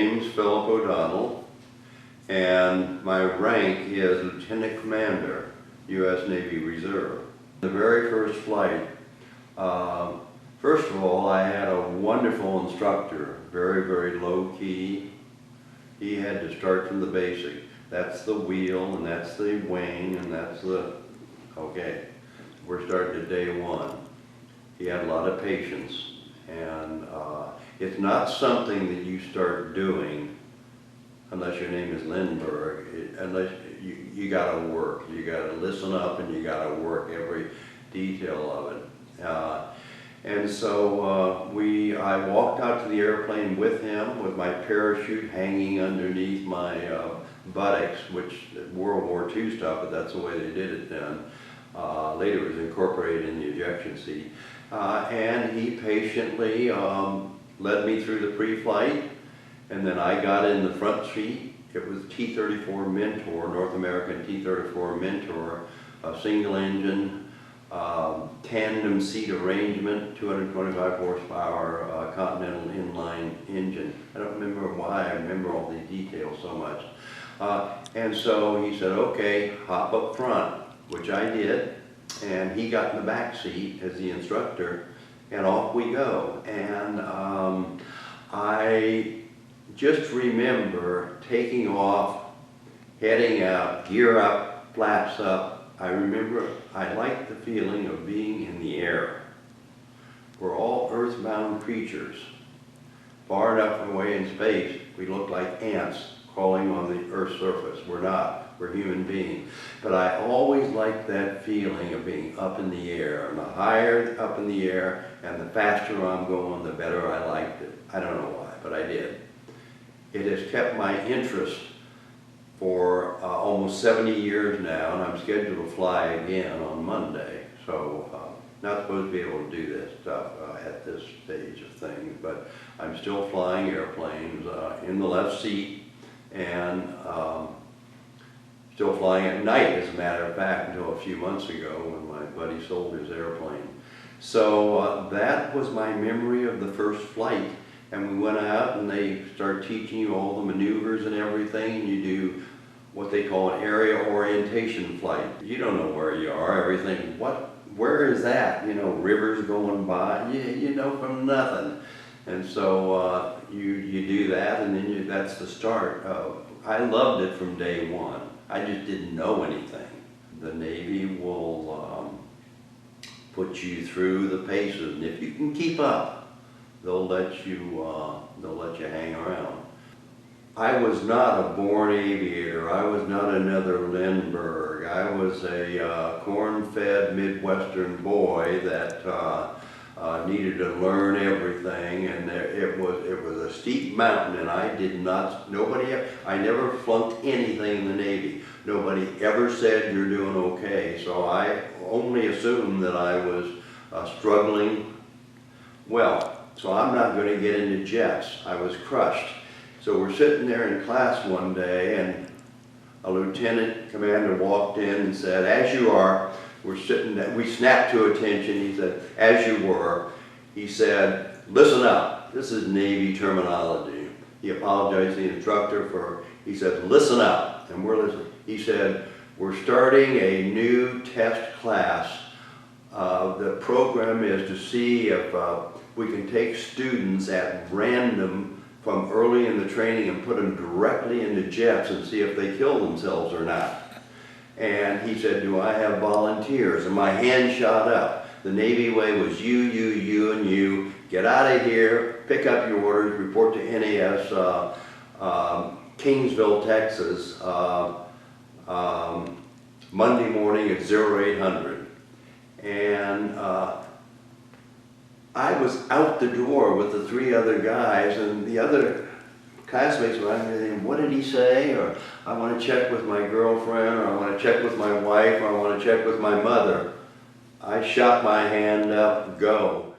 name's Philip O'Donnell, and my rank is Lieutenant Commander, U.S. Navy Reserve. The very first flight, first of all, I had a wonderful instructor, very, very low key. He had to start from the basic. That's the wheel, and that's the wing, and that's the, okay, we're starting at day one. He had a lot of patience, and it's not something that you start doing unless your name is Lindbergh, unless you gotta work. You gotta listen up and you gotta work every detail of it. And so I walked out to the airplane with him with my parachute hanging underneath my buttocks, which World War II stuff, but that's the way they did it then. Later it was incorporated in the ejection seat. And he patiently led me through the pre-flight, and then I got in the front seat. It was T-34 Mentor, North American T-34 Mentor, a single engine, tandem seat arrangement, 225 horsepower Continental inline engine. I don't remember why, I remember all the details so much. And so he said, okay, hop up front, which I did, and he got in the back seat as the instructor, and off we go. And I just remember taking off, heading out, gear up, flaps up. I remember I liked the feeling of being in the air. We're all earthbound creatures. Far enough away in space, we look like ants crawling on the Earth's surface. We're not. We're human beings. But I always liked that feeling of being up in the air. And the higher up in the air and the faster I'm going, the better I liked it. I don't know why, but I did. It has kept my interest for almost 70 years now, and I'm scheduled to fly again on Monday. So not supposed to be able to do this stuff at this stage of things, but I'm still flying airplanes in the left seat, and still flying at night, as a matter of fact, until a few months ago when my buddy sold his airplane. So that was my memory of the first flight. And we went out and they start teaching you all the maneuvers and everything, and you do what they call an area orientation flight. You don't know where you are, everything, where is that? You know, rivers going by, you know from nothing. And so you do that, and then that's the start. I loved it from day one. I just didn't know anything. The Navy will put you through the paces, and if you can keep up, they'll let you hang around. I was not a born aviator. I was not another Lindbergh. I was a corn-fed Midwestern boy that needed to learn everything, and it was a steep mountain, and I never flunked anything in the Navy. Nobody ever said you're doing okay, so I only assumed that I was struggling well. So I'm not going to get into jets. I was crushed. So we're sitting there in class one day, and a lieutenant commander walked in and said, as you are, we're sitting there, we snapped to attention. He said, as you were. He said, listen up. This is Navy terminology. He apologized to the instructor he said, listen up. And we're listening. He said, we're starting a new test class. The program is to see if we can take students at random from early in the training and put them directly into jets and see if they kill themselves or not. And he said, do I have volunteers? And my hand shot up. The Navy way was you, and you. Get out of here, pick up your orders, report to NAS, Kingsville, Texas, Monday morning at 0800. And I was out the door with the three other guys, and the other classmates were thinking, what did he say? Or I want to check with my girlfriend, or I want to check with my wife, or I want to check with my mother. I shot my hand up, go.